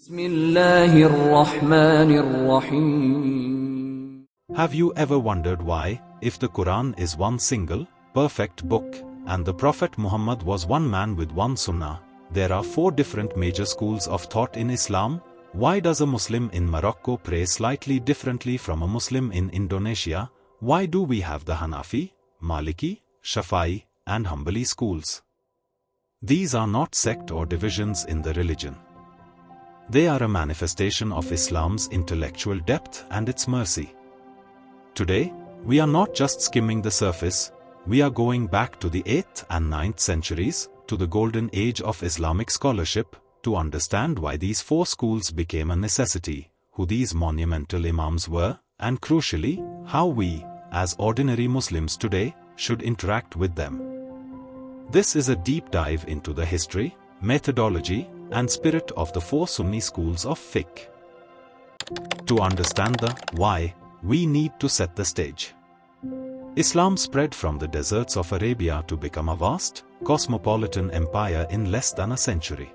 Bismillahir-Rahmanir-Rahim. Have you ever wondered why, if the Quran is one single, perfect book, and the Prophet Muhammad was one man with one Sunnah, there are four different major schools of thought in Islam? Why does a Muslim in Morocco pray slightly differently from a Muslim in Indonesia? Why do we have the Hanafi, Maliki, Shafi'i, and Hanbali schools? These are not sect or divisions in the religion. They are a manifestation of Islam's intellectual depth and its mercy. Today, we are not just skimming the surface, we are going back to the 8th and 9th centuries, to the golden age of Islamic scholarship, to understand why these four schools became a necessity, who these monumental imams were, and crucially, how we, as ordinary Muslims today, should interact with them. This is a deep dive into the history, methodology, and spirit of the four Sunni schools of Fiqh. To understand the why, we need to set the stage. Islam spread from the deserts of Arabia to become a vast, cosmopolitan empire in less than a century.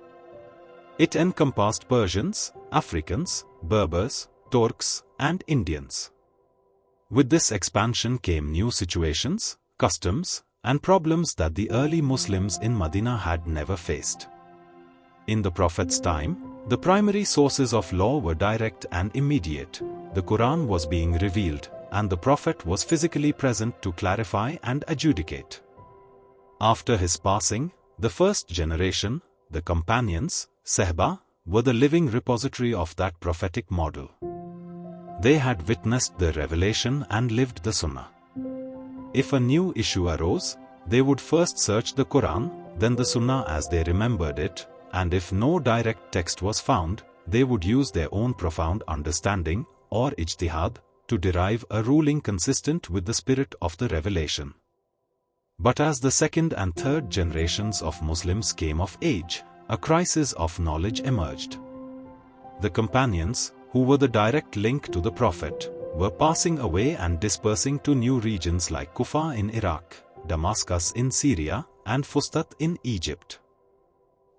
It encompassed Persians, Africans, Berbers, Turks, and Indians. With this expansion came new situations, customs, and problems that the early Muslims in Madinah had never faced. In the Prophet's time, the primary sources of law were direct and immediate. The Quran was being revealed, and the Prophet was physically present to clarify and adjudicate. After his passing, the first generation, the companions, Sahaba, were the living repository of that prophetic model. They had witnessed the revelation and lived the Sunnah. If a new issue arose, they would first search the Quran, then the Sunnah as they remembered it, and if no direct text was found, they would use their own profound understanding, or ijtihad, to derive a ruling consistent with the spirit of the revelation. But as the second and third generations of Muslims came of age, a crisis of knowledge emerged. The companions, who were the direct link to the Prophet, were passing away and dispersing to new regions like Kufa in Iraq, Damascus in Syria, and Fustat in Egypt.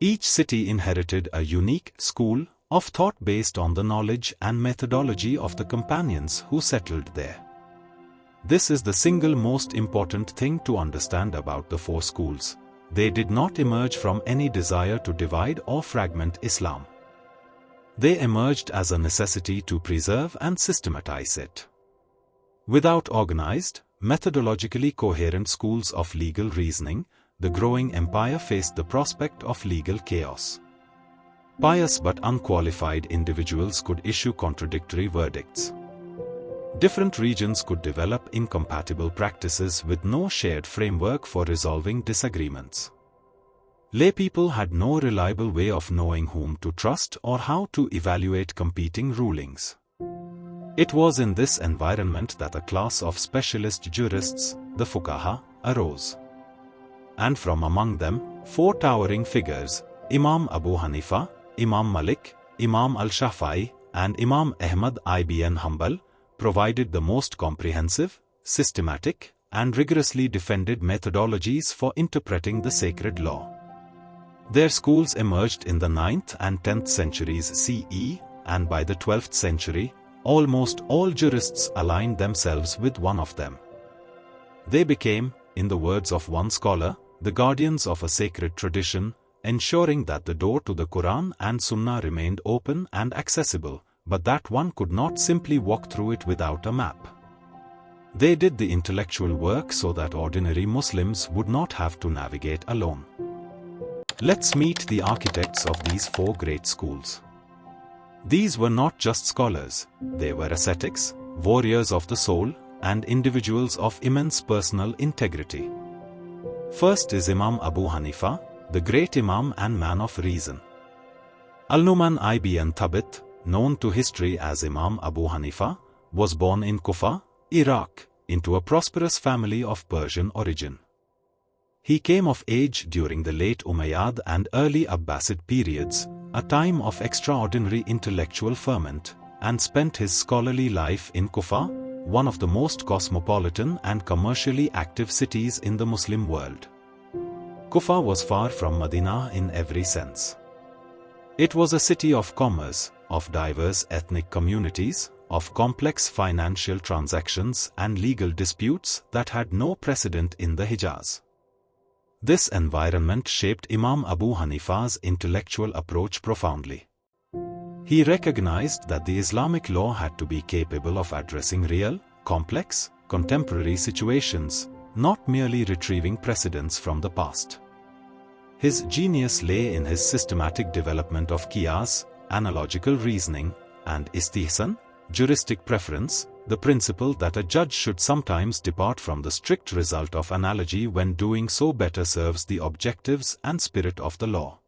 Each city inherited a unique school of thought based on the knowledge and methodology of the companions who settled there. This is the single most important thing to understand about the four schools. They did not emerge from any desire to divide or fragment Islam. They emerged as a necessity to preserve and systematize it. Without organized, methodologically coherent schools of legal reasoning, the growing empire faced the prospect of legal chaos. Pious but unqualified individuals could issue contradictory verdicts. Different regions could develop incompatible practices with no shared framework for resolving disagreements. Laypeople had no reliable way of knowing whom to trust or how to evaluate competing rulings. It was in this environment that a class of specialist jurists, the fuqaha, arose. And from among them, four towering figures, Imam Abu Hanifa, Imam Malik, Imam al-Shafi'i, and Imam Ahmad ibn Hanbal, provided the most comprehensive, systematic, and rigorously defended methodologies for interpreting the sacred law. Their schools emerged in the 9th and 10th centuries CE, and by the 12th century, almost all jurists aligned themselves with one of them. They became, in the words of one scholar, the guardians of a sacred tradition, ensuring that the door to the Quran and Sunnah remained open and accessible, but that one could not simply walk through it without a map. They did the intellectual work so that ordinary Muslims would not have to navigate alone. Let's meet the architects of these four great schools. These were not just scholars, they were ascetics, warriors of the soul, and individuals of immense personal integrity. First is Imam Abu Hanifa, the great Imam and man of reason. Al-Nu'man ibn Thabit, known to history as Imam Abu Hanifa, was born in Kufa, Iraq, into a prosperous family of Persian origin. He came of age during the late Umayyad and early Abbasid periods, a time of extraordinary intellectual ferment, and spent his scholarly life in Kufa, one of the most cosmopolitan and commercially active cities in the Muslim world. Kufa was far from Madinah in every sense. It was a city of commerce, of diverse ethnic communities, of complex financial transactions and legal disputes that had no precedent in the Hijaz. This environment shaped Imam Abu Hanifa's intellectual approach profoundly. He recognized that the Islamic law had to be capable of addressing real, complex, contemporary situations, not merely retrieving precedents from the past. His genius lay in his systematic development of qiyas, analogical reasoning, and istihsan, juristic preference, the principle that a judge should sometimes depart from the strict result of analogy when doing so better serves the objectives and spirit of the law.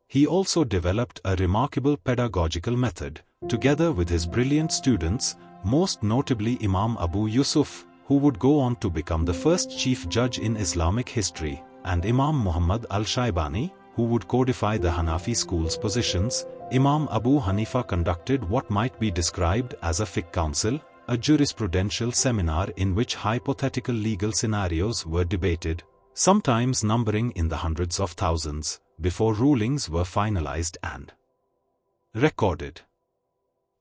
He also developed a remarkable pedagogical method, together with his brilliant students, most notably Imam Abu Yusuf, who would go on to become the first chief judge in Islamic history, and Imam Muhammad al-Shaybani, who would codify the Hanafi school's positions. Imam Abu Hanifa conducted what might be described as a fiqh council, a jurisprudential seminar in which hypothetical legal scenarios were debated, sometimes numbering in the hundreds of thousands, before rulings were finalized and recorded.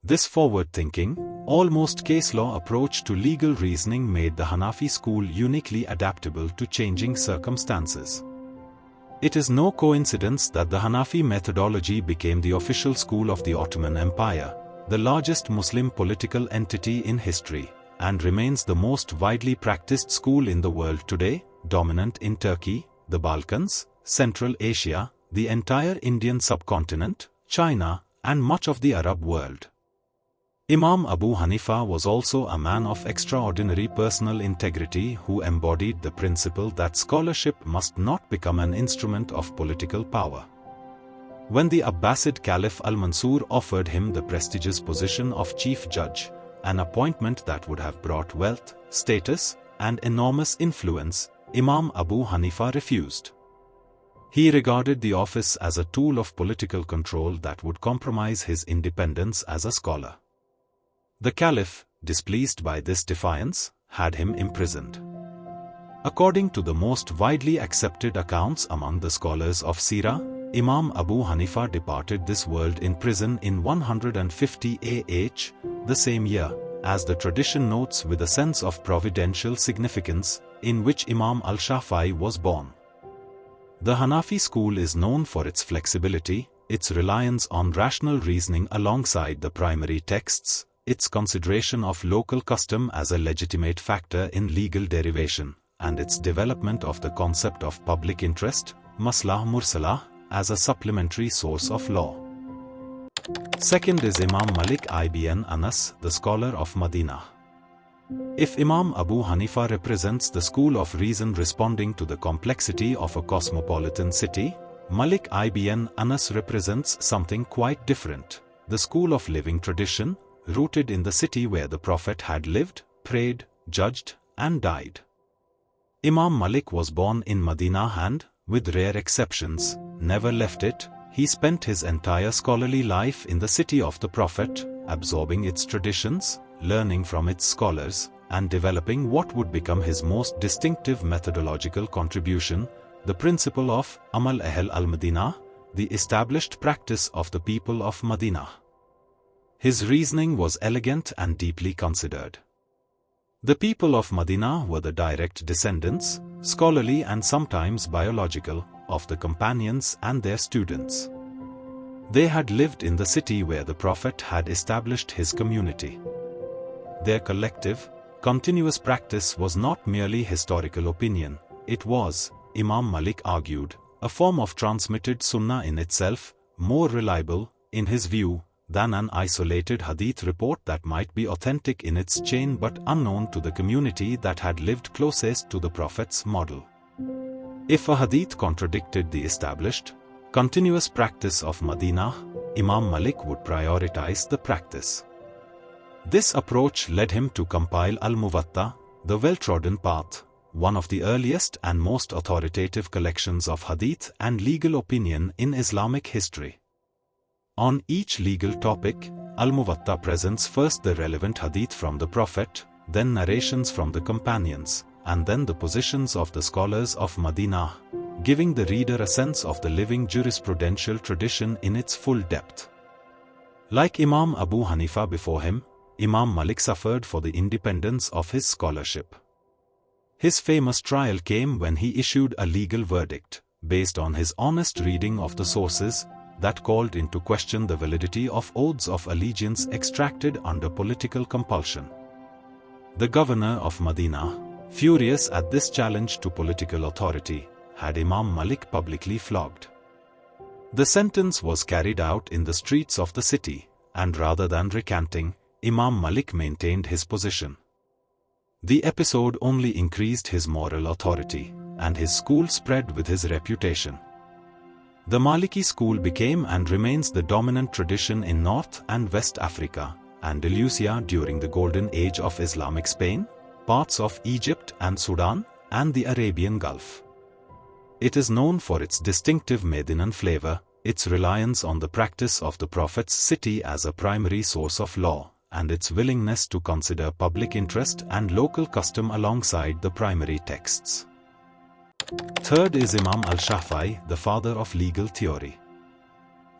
This forward-thinking, almost case law approach to legal reasoning made the Hanafi school uniquely adaptable to changing circumstances. It is no coincidence that the Hanafi methodology became the official school of the Ottoman Empire, the largest Muslim political entity in history, and remains the most widely practiced school in the world today, dominant in Turkey, the Balkans, Central Asia, the entire Indian subcontinent, China, and much of the Arab world. Imam Abu Hanifa was also a man of extraordinary personal integrity who embodied the principle that scholarship must not become an instrument of political power. When the Abbasid Caliph al-Mansur offered him the prestigious position of chief judge, an appointment that would have brought wealth, status, and enormous influence, Imam Abu Hanifa refused. He regarded the office as a tool of political control that would compromise his independence as a scholar. The Caliph, displeased by this defiance, had him imprisoned. According to the most widely accepted accounts among the scholars of Sirah, Imam Abu Hanifa departed this world in prison in 150 AH, the same year, as the tradition notes, with a sense of providential significance, in which Imam al-Shafi'i was born. The Hanafi school is known for its flexibility, its reliance on rational reasoning alongside the primary texts, its consideration of local custom as a legitimate factor in legal derivation, and its development of the concept of public interest, maslah mursalah, as a supplementary source of law. Second is Imam Malik ibn Anas, the scholar of Madinah. If Imam Abu Hanifa represents the school of reason responding to the complexity of a cosmopolitan city, Malik ibn Anas represents something quite different, the school of living tradition, rooted in the city where the Prophet had lived, prayed, judged, and died. Imam Malik was born in Madinah and, with rare exceptions, never left it. He spent his entire scholarly life in the city of the Prophet, absorbing its traditions, learning from its scholars, and developing what would become his most distinctive methodological contribution, the principle of Amal Ahl al-Madinah, the established practice of the people of Madinah. His reasoning was elegant and deeply considered. The people of Madinah were the direct descendants, scholarly and sometimes biological, of the companions and their students. They had lived in the city where the Prophet had established his community. Their collective, continuous practice was not merely historical opinion, it was, Imam Malik argued, a form of transmitted Sunnah in itself, more reliable, in his view, than an isolated hadith report that might be authentic in its chain but unknown to the community that had lived closest to the Prophet's model. If a hadith contradicted the established, continuous practice of Madinah, Imam Malik would prioritize the practice. This approach led him to compile Al-Muwatta, the well-trodden path, one of the earliest and most authoritative collections of hadith and legal opinion in Islamic history. On each legal topic, Al-Muwatta presents first the relevant hadith from the Prophet, then narrations from the companions, and then the positions of the scholars of Madinah, giving the reader a sense of the living jurisprudential tradition in its full depth. Like Imam Abu Hanifa before him, Imam Malik suffered for the independence of his scholarship. His famous trial came when he issued a legal verdict, based on his honest reading of the sources, that called into question the validity of oaths of allegiance extracted under political compulsion. The governor of Madinah, furious at this challenge to political authority, had Imam Malik publicly flogged. The sentence was carried out in the streets of the city, and rather than recanting, Imam Malik maintained his position. The episode only increased his moral authority, and his school spread with his reputation. The Maliki school became and remains the dominant tradition in North and West Africa, Andalusia during the Golden Age of Islamic Spain, parts of Egypt and Sudan, and the Arabian Gulf. It is known for its distinctive Medinan flavor, its reliance on the practice of the Prophet's city as a primary source of law, and its willingness to consider public interest and local custom alongside the primary texts. Third is Imam al-Shafi'i, the father of legal theory.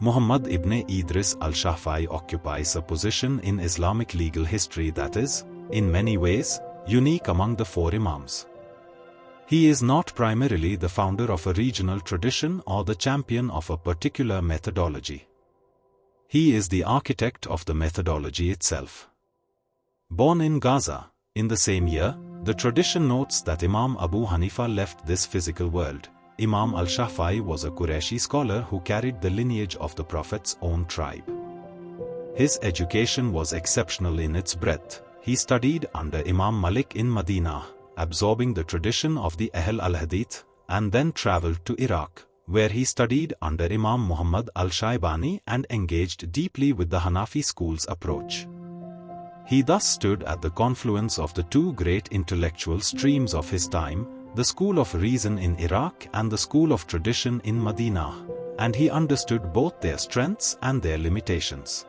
Muhammad ibn Idris al-Shafi'i occupies a position in Islamic legal history that is, in many ways, unique among the four Imams. He is not primarily the founder of a regional tradition or the champion of a particular methodology. He is the architect of the methodology itself. Born in Gaza, in the same year, the tradition notes that Imam Abu Hanifa left this physical world. Imam al-Shafi'i was a Qurayshi scholar who carried the lineage of the Prophet's own tribe. His education was exceptional in its breadth. He studied under Imam Malik in Madinah, absorbing the tradition of the Ahl al-Hadith, and then traveled to Iraq, where he studied under Imam Muhammad al-Shaybani and engaged deeply with the Hanafi school's approach. He thus stood at the confluence of the two great intellectual streams of his time, the school of reason in Iraq and the school of tradition in Madinah, and he understood both their strengths and their limitations.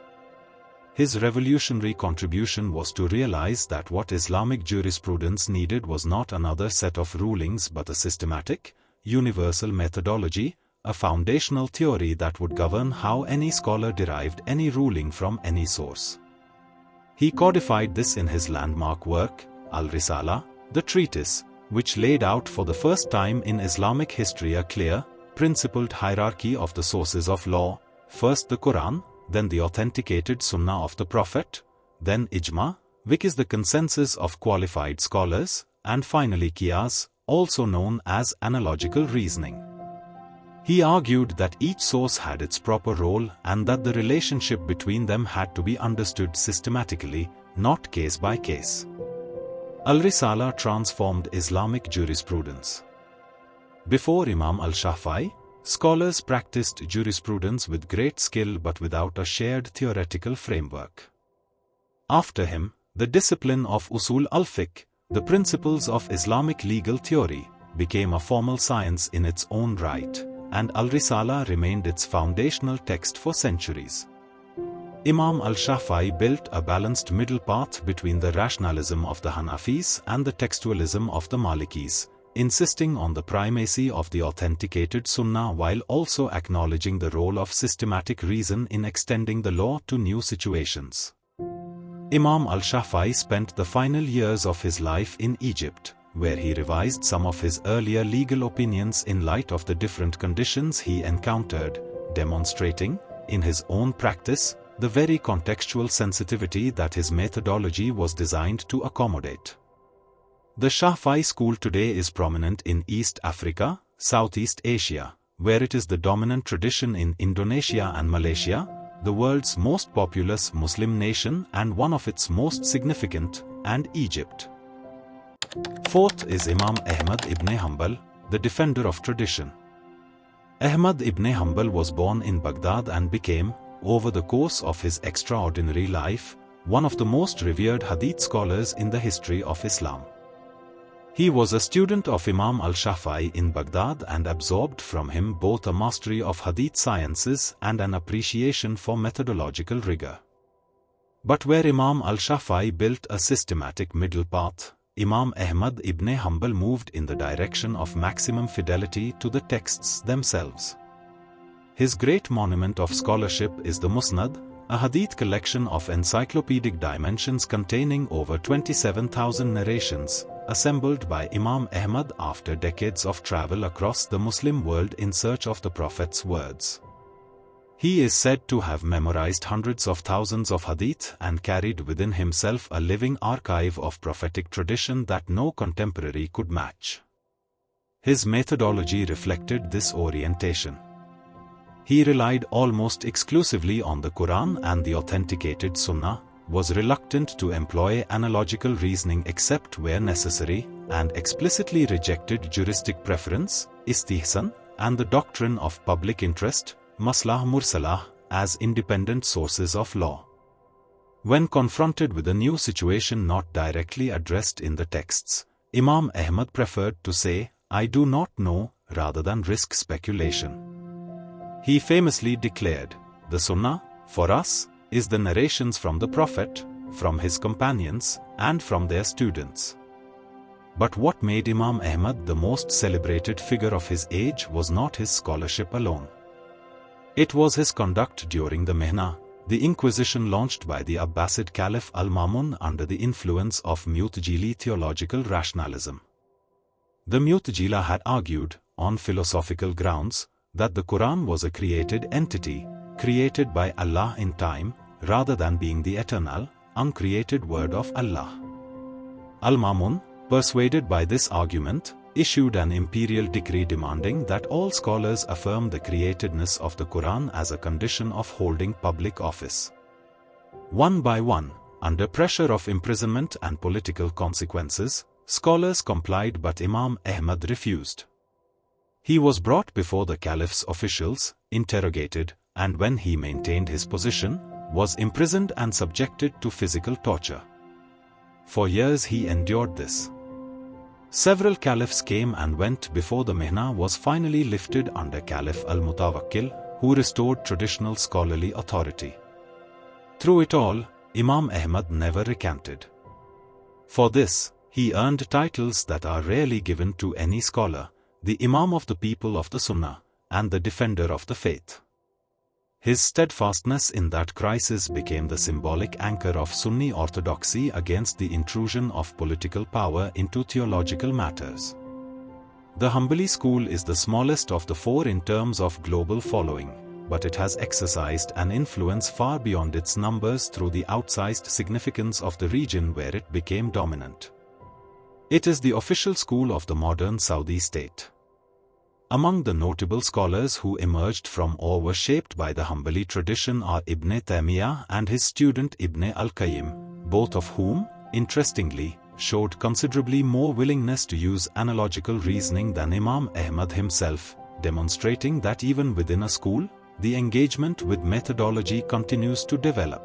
His revolutionary contribution was to realize that what Islamic jurisprudence needed was not another set of rulings but a systematic, universal methodology, a foundational theory that would govern how any scholar derived any ruling from any source. He codified this in his landmark work, Al-Risala, the treatise, which laid out for the first time in Islamic history a clear, principled hierarchy of the sources of law, first the Quran, then the authenticated Sunnah of the Prophet, then Ijma, which is the consensus of qualified scholars, and finally Qiyas, also known as analogical reasoning. He argued that each source had its proper role and that the relationship between them had to be understood systematically, not case by case. Al-Risala transformed Islamic jurisprudence. Before Imam al-Shafi'i, scholars practiced jurisprudence with great skill but without a shared theoretical framework. After him, the discipline of usul al-Fiqh, the principles of Islamic legal theory, became a formal science in its own right, and Al-Risala remained its foundational text for centuries. Imam al-Shafi'i built a balanced middle path between the rationalism of the Hanafis and the textualism of the Malikis, insisting on the primacy of the authenticated Sunnah while also acknowledging the role of systematic reason in extending the law to new situations. Imam al-Shafi'i spent the final years of his life in Egypt, where he revised some of his earlier legal opinions in light of the different conditions he encountered, demonstrating, in his own practice, the very contextual sensitivity that his methodology was designed to accommodate. The Shafi'i school today is prominent in East Africa, Southeast Asia, where it is the dominant tradition in Indonesia and Malaysia, the world's most populous Muslim nation and one of its most significant, and Egypt. Fourth is Imam Ahmad ibn Hanbal, the defender of tradition. Ahmad ibn Hanbal was born in Baghdad and became, over the course of his extraordinary life, one of the most revered hadith scholars in the history of Islam. He was a student of Imam al-Shafi'i in Baghdad and absorbed from him both a mastery of hadith sciences and an appreciation for methodological rigor. But where Imam al-Shafi'i built a systematic middle path, Imam Ahmad ibn Hanbal moved in the direction of maximum fidelity to the texts themselves. His great monument of scholarship is the Musnad, a hadith collection of encyclopedic dimensions containing over 27,000 narrations, assembled by Imam Ahmad after decades of travel across the Muslim world in search of the Prophet's words. He is said to have memorized hundreds of thousands of hadith and carried within himself a living archive of prophetic tradition that no contemporary could match. His methodology reflected this orientation. He relied almost exclusively on the Quran and the authenticated Sunnah, was reluctant to employ analogical reasoning except where necessary, and explicitly rejected juristic preference, istihsan, and the doctrine of public interest, maslah mursalah, as independent sources of law. When confronted with a new situation not directly addressed in the texts, Imam Ahmad preferred to say, "I do not know," rather than risk speculation. He famously declared, "The Sunnah, for us, is the narrations from the Prophet, from his companions, and from their students." But what made Imam Ahmad the most celebrated figure of his age was not his scholarship alone. It was his conduct during the Mihna, the inquisition launched by the Abbasid Caliph al-Mamun under the influence of Mu'tazili theological rationalism. The Mu'tazila had argued, on philosophical grounds, that the Quran was a created entity, created by Allah in time, rather than being the eternal, uncreated word of Allah. Al-Mamun, persuaded by this argument, issued an imperial decree demanding that all scholars affirm the createdness of the Quran as a condition of holding public office. One by one, under pressure of imprisonment and political consequences, scholars complied, but Imam Ahmad refused. He was brought before the Caliph's officials, interrogated, and when he maintained his position, was imprisoned and subjected to physical torture. For years he endured this. Several caliphs came and went before the Mihna was finally lifted under Caliph al-Mutawakkil, who restored traditional scholarly authority. Through it all, Imam Ahmad never recanted. For this, he earned titles that are rarely given to any scholar: the Imam of the people of the Sunnah, and the defender of the faith. His steadfastness in that crisis became the symbolic anchor of Sunni orthodoxy against the intrusion of political power into theological matters. The Hanbali school is the smallest of the four in terms of global following, but it has exercised an influence far beyond its numbers through the outsized significance of the region where it became dominant. It is the official school of the modern Saudi state. Among the notable scholars who emerged from or were shaped by the Hanbali tradition are Ibn Taymiyyah and his student Ibn al-Qayyim, both of whom, interestingly, showed considerably more willingness to use analogical reasoning than Imam Ahmad himself, demonstrating that even within a school, the engagement with methodology continues to develop.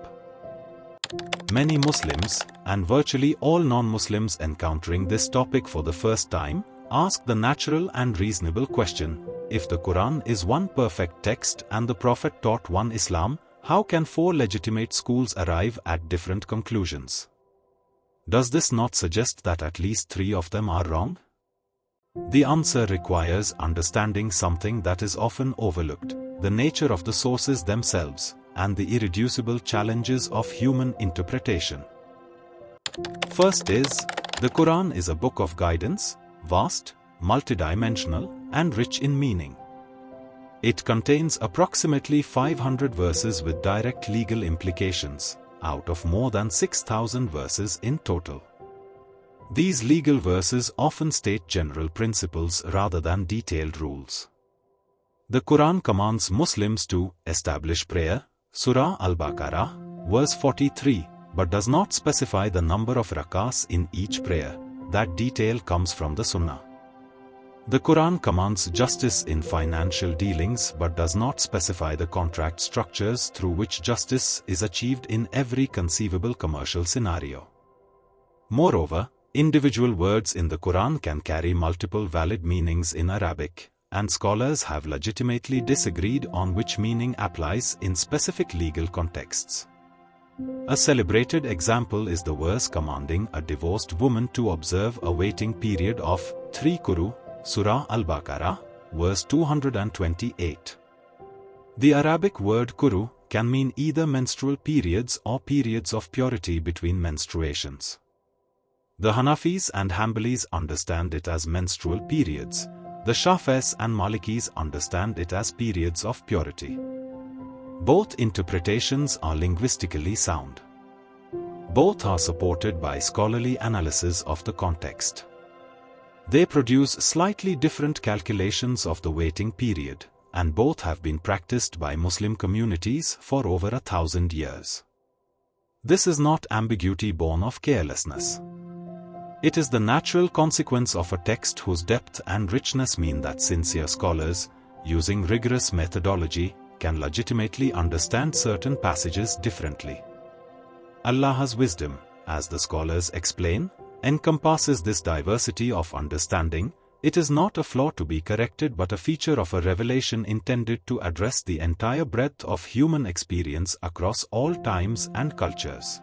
Many Muslims, and virtually all non-Muslims encountering this topic for the first time, ask the natural and reasonable question: if the Quran is one perfect text and the Prophet taught one Islam, how can four legitimate schools arrive at different conclusions? Does this not suggest that at least three of them are wrong? The answer requires understanding something that is often overlooked: the nature of the sources themselves, and the irreducible challenges of human interpretation. First is, the Quran is a book of guidance, vast, multidimensional, and rich in meaning. It contains approximately 500 verses with direct legal implications, out of more than 6,000 verses in total. These legal verses often state general principles rather than detailed rules. The Quran commands Muslims to establish prayer, Surah Al-Baqarah, verse 43, but does not specify the number of rak'ahs in each prayer. That detail comes from the Sunnah. The Quran commands justice in financial dealings but does not specify the contract structures through which justice is achieved in every conceivable commercial scenario. Moreover, individual words in the Quran can carry multiple valid meanings in Arabic, and scholars have legitimately disagreed on which meaning applies in specific legal contexts. A celebrated example is the verse commanding a divorced woman to observe a waiting period of 3 furū, Surah Al-Baqarah, verse 228. The Arabic word furū can mean either menstrual periods or periods of purity between menstruations. The Hanafis and Hanbalis understand it as menstrual periods. The Shafi'is and Malikis understand it as periods of purity. Both interpretations are linguistically sound. Both are supported by scholarly analysis of the context. They produce slightly different calculations of the waiting period, and both have been practiced by Muslim communities for over 1,000 years. This is not ambiguity born of carelessness. It is the natural consequence of a text whose depth and richness mean that sincere scholars, using rigorous methodology, can legitimately understand certain passages differently. Allah's wisdom, as the scholars explain, encompasses this diversity of understanding. It is not a flaw to be corrected but a feature of a revelation intended to address the entire breadth of human experience across all times and cultures.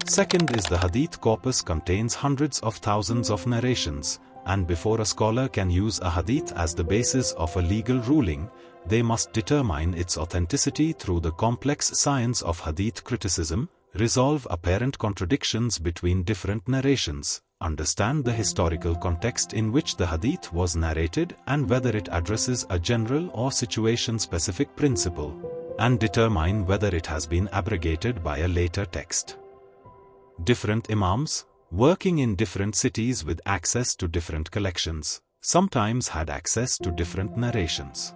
Second is the hadith corpus contains hundreds of thousands of narrations, and before a scholar can use a hadith as the basis of a legal ruling, they must determine its authenticity through the complex science of hadith criticism, resolve apparent contradictions between different narrations, understand the historical context in which the hadith was narrated and whether it addresses a general or situation-specific principle, and determine whether it has been abrogated by a later text. Different imams, working in different cities with access to different collections, sometimes had access to different narrations.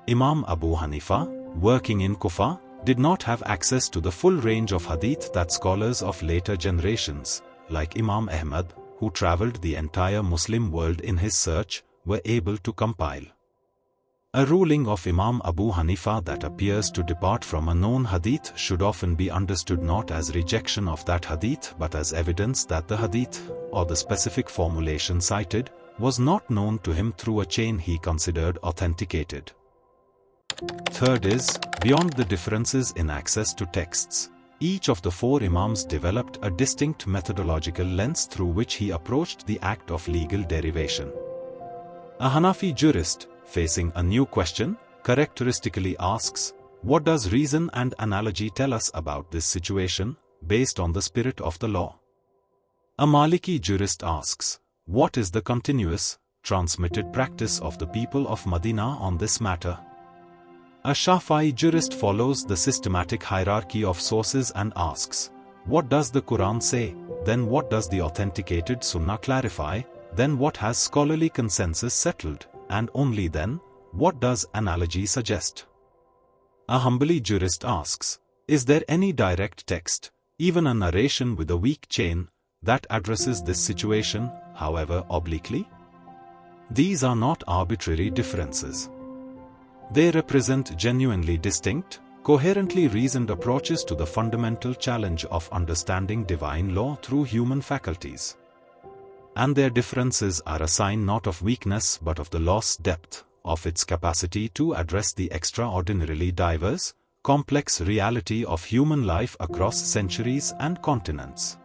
Imam Abu Hanifa, working in Kufa, did not have access to the full range of hadith that scholars of later generations, like Imam Ahmad, who traveled the entire Muslim world in his search, were able to compile. A ruling of Imam Abu Hanifa that appears to depart from a known hadith should often be understood not as rejection of that hadith but as evidence that the hadith, or the specific formulation cited, was not known to him through a chain he considered authenticated. Third is, beyond the differences in access to texts, each of the four Imams developed a distinct methodological lens through which he approached the act of legal derivation. A Hanafi jurist, facing a new question, characteristically asks, what does reason and analogy tell us about this situation, based on the spirit of the law? A Maliki jurist asks, what is the continuous, transmitted practice of the people of Madinah on this matter? A Shafi'i jurist follows the systematic hierarchy of sources and asks, what does the Quran say, then what does the authenticated Sunnah clarify, then what has scholarly consensus settled, and only then, what does analogy suggest? A Hanbali jurist asks, is there any direct text, even a narration with a weak chain, that addresses this situation, however obliquely? These are not arbitrary differences. They represent genuinely distinct, coherently reasoned approaches to the fundamental challenge of understanding divine law through human faculties. And their differences are a sign not of weakness but of the lost depth of its capacity to address the extraordinarily diverse, complex reality of human life across centuries and continents.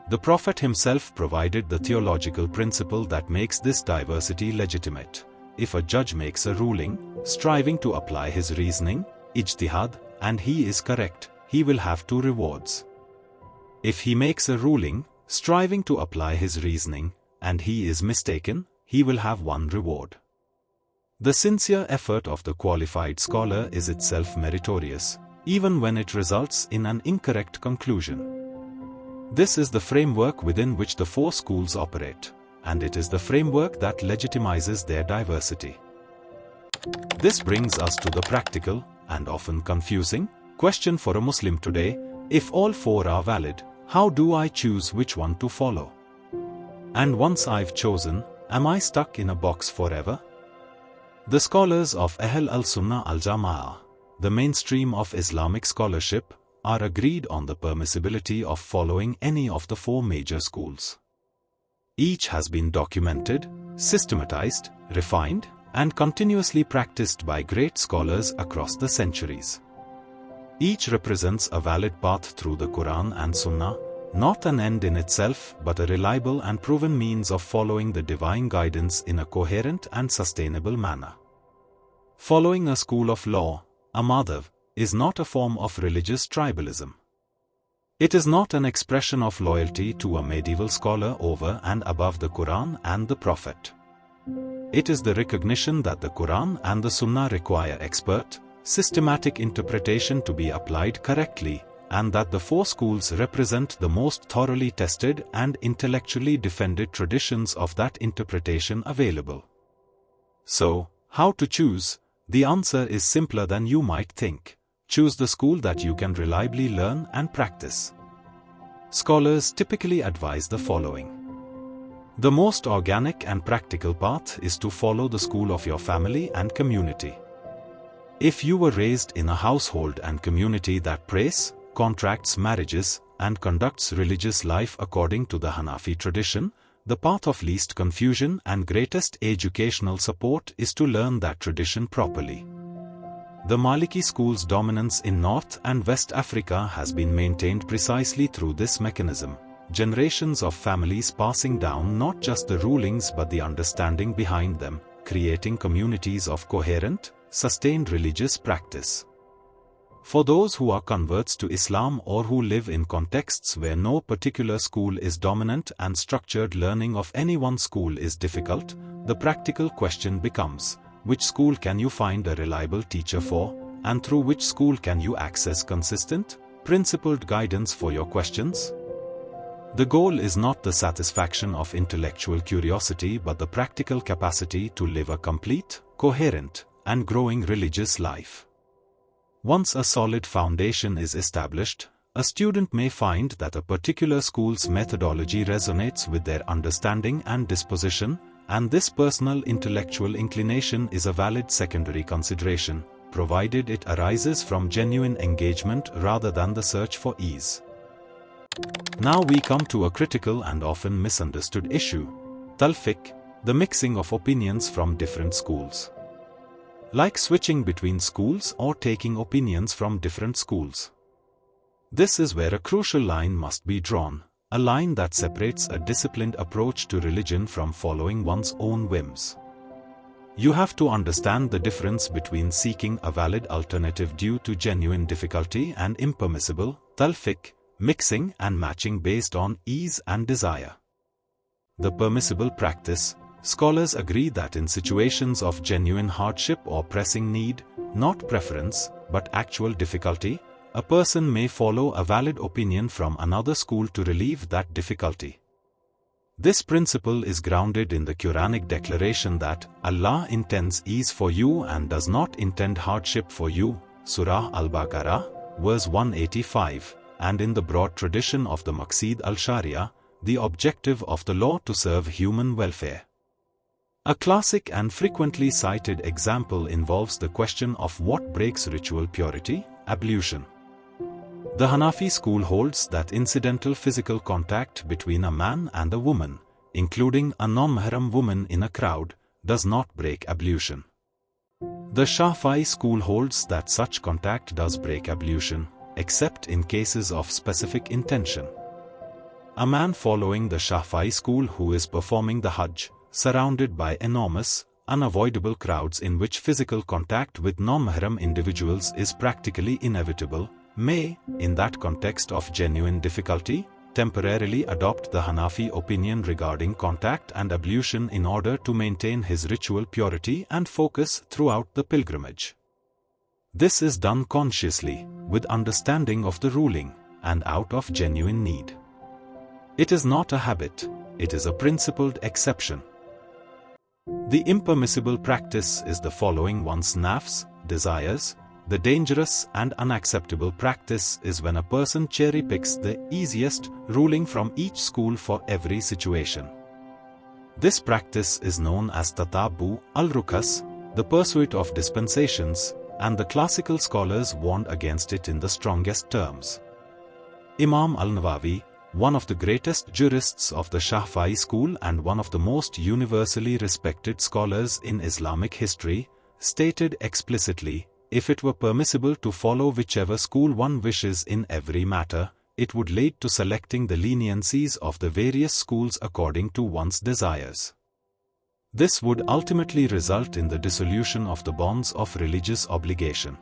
The Prophet himself provided the theological principle that makes this diversity legitimate. If a judge makes a ruling, striving to apply his reasoning, ijtihad, and he is correct, he will have 2 rewards. If he makes a ruling, striving to apply his reasoning, and he is mistaken, he will have 1 reward. The sincere effort of the qualified scholar is itself meritorious, even when it results in an incorrect conclusion. This is the framework within which the 4 schools operate, and it is the framework that legitimizes their diversity. This brings us to the practical, and often confusing, question for a Muslim today: if all 4 are valid, how do I choose which one to follow? And once I've chosen, am I stuck in a box forever? The scholars of Ahl al-Sunnah al-Jama'ah, the mainstream of Islamic scholarship, are agreed on the permissibility of following any of the 4 major schools. Each has been documented, systematized, refined, and continuously practiced by great scholars across the centuries. Each represents a valid path through the Quran and Sunnah, not an end in itself but a reliable and proven means of following the divine guidance in a coherent and sustainable manner. Following a school of law, a madhhab, is not a form of religious tribalism. It is not an expression of loyalty to a medieval scholar over and above the Quran and the Prophet. It is the recognition that the Quran and the Sunnah require expert, systematic interpretation to be applied correctly, and that the four schools represent the most thoroughly tested and intellectually defended traditions of that interpretation available. So, how to choose? The answer is simpler than you might think. Choose the school that you can reliably learn and practice. Scholars typically advise the following. The most organic and practical path is to follow the school of your family and community. If you were raised in a household and community that prays, contracts marriages, and conducts religious life according to the Hanafi tradition, the path of least confusion and greatest educational support is to learn that tradition properly. The Maliki school's dominance in North and West Africa has been maintained precisely through this mechanism. Generations of families passing down not just the rulings but the understanding behind them, creating communities of coherent, sustained religious practice. For those who are converts to Islam or who live in contexts where no particular school is dominant and structured learning of any one school is difficult, the practical question becomes, which school can you find a reliable teacher for, and through which school can you access consistent, principled guidance for your questions? The goal is not the satisfaction of intellectual curiosity but the practical capacity to live a complete, coherent, and growing religious life. Once a solid foundation is established, a student may find that a particular school's methodology resonates with their understanding and disposition, and this personal intellectual inclination is a valid secondary consideration, provided it arises from genuine engagement rather than the search for ease. Now we come to a critical and often misunderstood issue: Fiqh, the mixing of opinions from different schools. Like switching between schools or taking opinions from different schools. This is where a crucial line must be drawn, a line that separates a disciplined approach to religion from following one's own whims. You have to understand the difference between seeking a valid alternative due to genuine difficulty and impermissible, Fiqh, mixing and matching based on ease and desire. The permissible practice. Scholars agree that in situations of genuine hardship or pressing need, not preference, but actual difficulty, a person may follow a valid opinion from another school to relieve that difficulty. This principle is grounded in the Quranic declaration that Allah intends ease for you and does not intend hardship for you, Surah Al-Baqarah, verse 185, and in the broad tradition of the Maqsid al-Sharia, the objective of the law to serve human welfare. A classic and frequently cited example involves the question of what breaks ritual purity, ablution. The Hanafi school holds that incidental physical contact between a man and a woman, including a non-mahram woman in a crowd, does not break ablution. The Shafi'i school holds that such contact does break ablution, except in cases of specific intention. A man following the Shafi'i school who is performing the Hajj, surrounded by enormous, unavoidable crowds in which physical contact with non-mahram individuals is practically inevitable, may, in that context of genuine difficulty, temporarily adopt the Hanafi opinion regarding contact and ablution in order to maintain his ritual purity and focus throughout the pilgrimage. This is done consciously, with understanding of the ruling, and out of genuine need. It is not a habit, it is a principled exception. The impermissible practice is the following one's nafs, desires. The dangerous and unacceptable practice is when a person cherry-picks the easiest ruling from each school for every situation. This practice is known as tatabbu al-rukas, the pursuit of dispensations, and the classical scholars warned against it in the strongest terms. Imam al-Nawawi, one of the greatest jurists of the Shafi'i school and one of the most universally respected scholars in Islamic history, stated explicitly, if it were permissible to follow whichever school one wishes in every matter, it would lead to selecting the leniencies of the various schools according to one's desires. This would ultimately result in the dissolution of the bonds of religious obligation.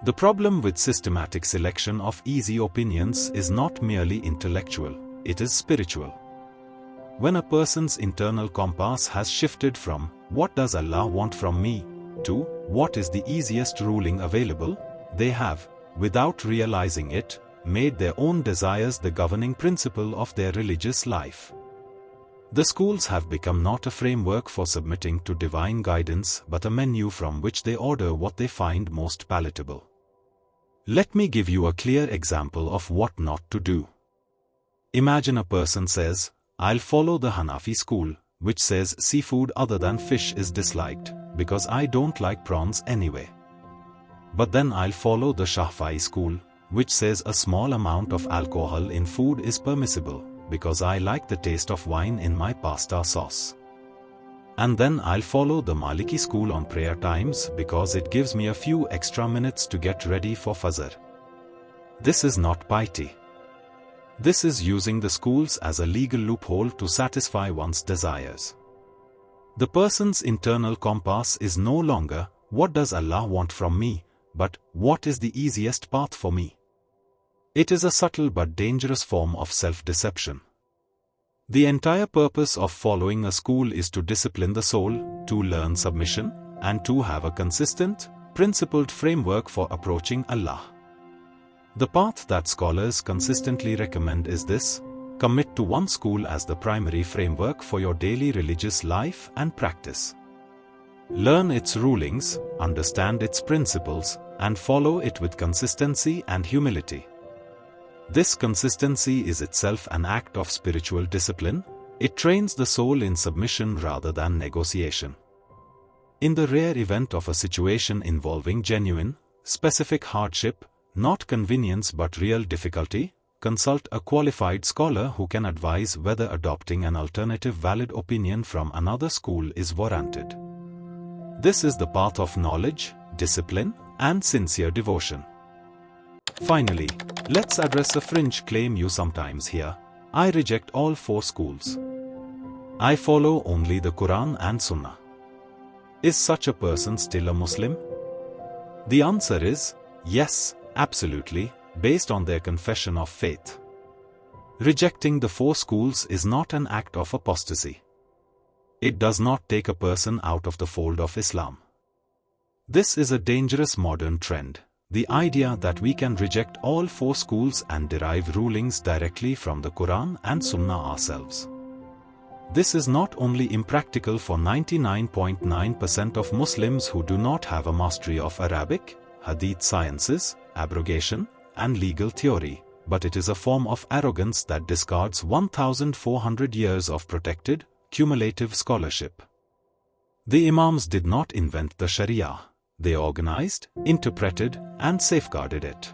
The problem with systematic selection of easy opinions is not merely intellectual, it is spiritual. When a person's internal compass has shifted from, "What does Allah want from me?" to, "What is the easiest ruling available?" they have, without realizing it, made their own desires the governing principle of their religious life. The schools have become not a framework for submitting to divine guidance but a menu from which they order what they find most palatable. Let me give you a clear example of what not to do. Imagine a person says, "I'll follow the Hanafi school, which says seafood other than fish is disliked, because I don't like prawns anyway. But then I'll follow the Shafi'i school, which says a small amount of alcohol in food is permissible, because I like the taste of wine in my pasta sauce. And then I'll follow the Maliki school on prayer times because it gives me a few extra minutes to get ready for Fajr." This is not piety. This is using the schools as a legal loophole to satisfy one's desires. The person's internal compass is no longer, "What does Allah want from me?" but "What is the easiest path for me?" It is a subtle but dangerous form of self-deception. The entire purpose of following a school is to discipline the soul, to learn submission, and to have a consistent, principled framework for approaching Allah. The path that scholars consistently recommend is this: commit to one school as the primary framework for your daily religious life and practice. Learn its rulings, understand its principles, and follow it with consistency and humility. This consistency is itself an act of spiritual discipline. It trains the soul in submission rather than negotiation. In the rare event of a situation involving genuine, specific hardship, not convenience but real difficulty, consult a qualified scholar who can advise whether adopting an alternative valid opinion from another school is warranted. This is the path of knowledge, discipline, and sincere devotion. Finally, let's address a fringe claim you sometimes hear: "I reject all four schools. I follow only the Quran and Sunnah." Is such a person still a Muslim? The answer is yes, absolutely, based on their confession of faith. Rejecting the four schools is not an act of apostasy. It does not take a person out of the fold of Islam. This is a dangerous modern trend, the idea that we can reject all four schools and derive rulings directly from the Quran and Sunnah ourselves. This is not only impractical for 99.9% of Muslims who do not have a mastery of Arabic, Hadith sciences, abrogation, and legal theory, but it is a form of arrogance that discards 1,400 years of protected, cumulative scholarship. The Imams did not invent the Sharia. They organized, interpreted, and safeguarded it.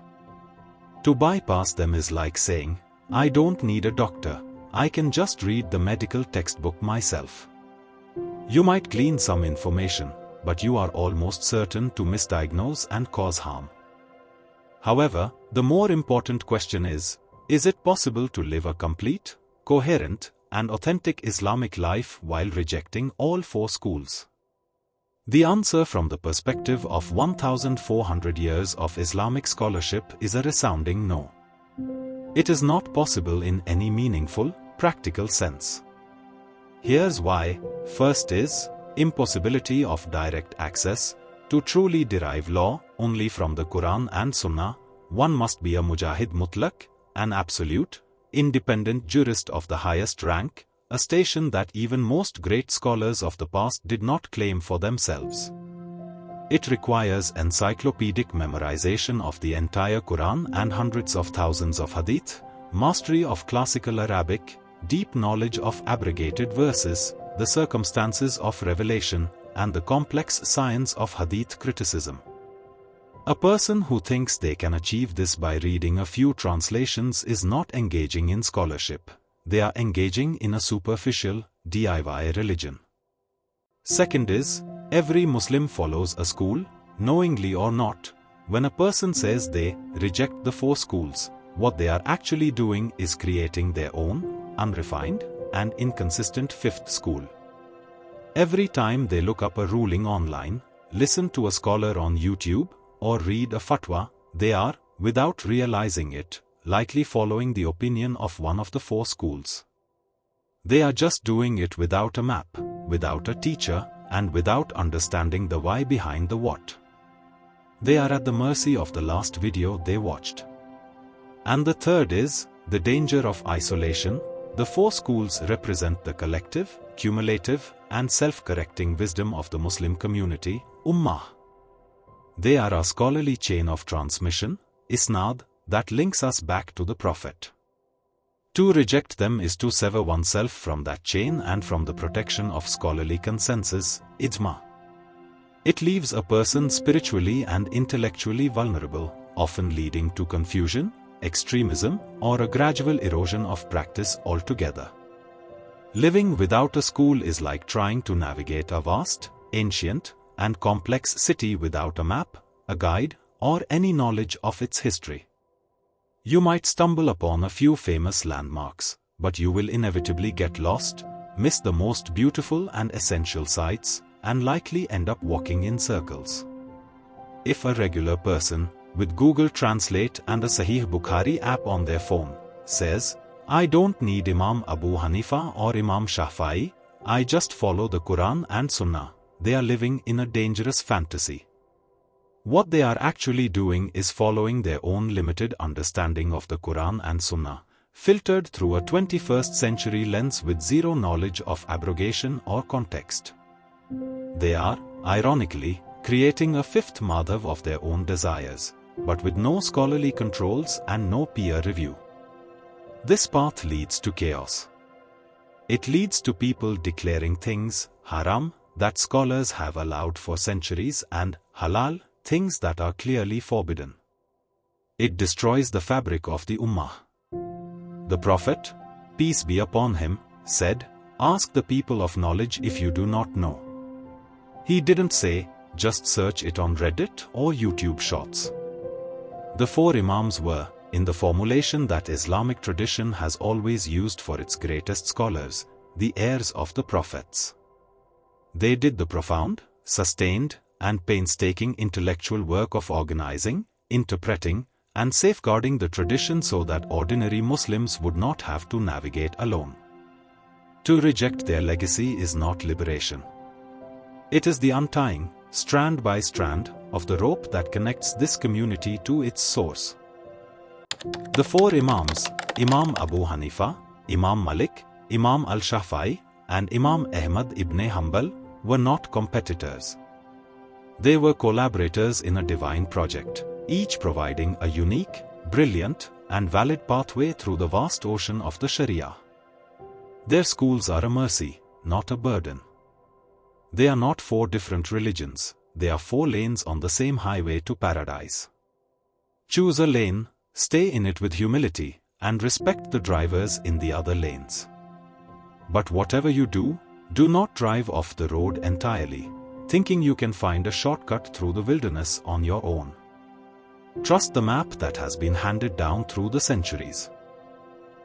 To bypass them is like saying, "I don't need a doctor, I can just read the medical textbook myself." You might glean some information, but you are almost certain to misdiagnose and cause harm. However, the more important question is it possible to live a complete, coherent, and authentic Islamic life while rejecting all four schools? The answer from the perspective of 1,400 years of Islamic scholarship is a resounding no. It is not possible in any meaningful, practical sense. Here's why. First is impossibility of direct access. To truly derive law only from the Quran and Sunnah, one must be a mujahid mutlaq, an absolute, independent jurist of the highest rank, a station that even most great scholars of the past did not claim for themselves. It requires encyclopedic memorization of the entire Quran and hundreds of thousands of hadith, mastery of classical Arabic, deep knowledge of abrogated verses, the circumstances of revelation, and the complex science of hadith criticism. A person who thinks they can achieve this by reading a few translations is not engaging in scholarship. They are engaging in a superficial, DIY religion. Second is, every Muslim follows a school, knowingly or not, when a person says they reject the four schools, what they are actually doing is creating their own, unrefined, and inconsistent fifth school. Every time they look up a ruling online, listen to a scholar on YouTube, or read a fatwa, they are, without realizing it, likely following the opinion of one of the four schools. They are just doing it without a map, without a teacher, and without understanding the why behind the what. They are at the mercy of the last video they watched. And the third is the danger of isolation. The four schools represent the collective, cumulative, and self-correcting wisdom of the Muslim community, Ummah. They are a scholarly chain of transmission, isnad, that links us back to the Prophet. To reject them is to sever oneself from that chain and from the protection of scholarly consensus, ijma. It leaves a person spiritually and intellectually vulnerable, often leading to confusion, extremism, or a gradual erosion of practice altogether. Living without a school is like trying to navigate a vast, ancient, and complex city without a map, a guide, or any knowledge of its history. You might stumble upon a few famous landmarks, but you will inevitably get lost, miss the most beautiful and essential sights, and likely end up walking in circles. If a regular person, with Google Translate and a Sahih Bukhari app on their phone, says, "I don't need Imam Abu Hanifa or Imam Shafi'i, I just follow the Quran and Sunnah," they are living in a dangerous fantasy. What they are actually doing is following their own limited understanding of the Quran and Sunnah, filtered through a 21st century lens with zero knowledge of abrogation or context. They are, ironically, creating a fifth madhhab of their own desires, but with no scholarly controls and no peer review. This path leads to chaos. It leads to people declaring things haram that scholars have allowed for centuries and halal things that are clearly forbidden. It destroys the fabric of the Ummah. The Prophet, peace be upon him, said, "Ask the people of knowledge if you do not know." He didn't say, "Just search it on Reddit or YouTube Shorts." The four Imams were, in the formulation that Islamic tradition has always used for its greatest scholars, the heirs of the prophets. They did the profound, sustained, and painstaking intellectual work of organizing, interpreting, and safeguarding the tradition so that ordinary Muslims would not have to navigate alone. To reject their legacy is not liberation. It is the untying, strand by strand, of the rope that connects this community to its source. The four Imams, Imam Abu Hanifa, Imam Malik, Imam al-Shafi'i, and Imam Ahmad ibn Hanbal, were not competitors. They were collaborators in a divine project, each providing a unique, brilliant, and valid pathway through the vast ocean of the Sharia. Their schools are a mercy, not a burden. They are not four different religions, they are four lanes on the same highway to paradise. Choose a lane, stay in it with humility, and respect the drivers in the other lanes. But whatever you do, do not drive off the road entirely, thinking you can find a shortcut through the wilderness on your own. Trust the map that has been handed down through the centuries.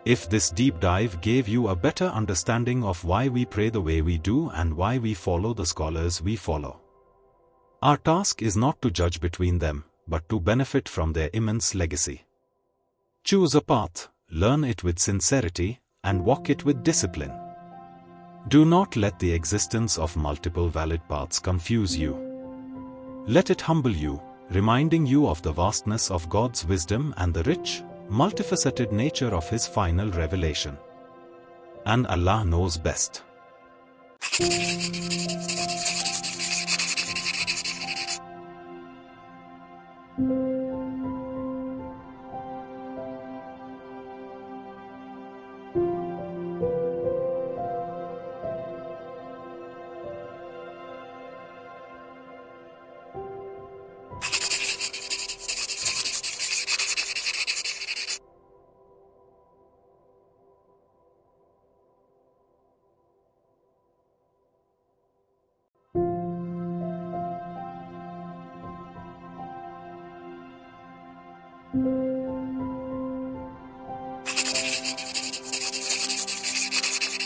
If this deep dive gave you a better understanding of why we pray the way we do and why we follow the scholars we follow, our task is not to judge between them, but to benefit from their immense legacy. Choose a path, learn it with sincerity, and walk it with discipline. Do not let the existence of multiple valid paths confuse you. Let it humble you, reminding you of the vastness of God's wisdom and the rich, multifaceted nature of His final revelation. And Allah knows best.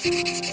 you.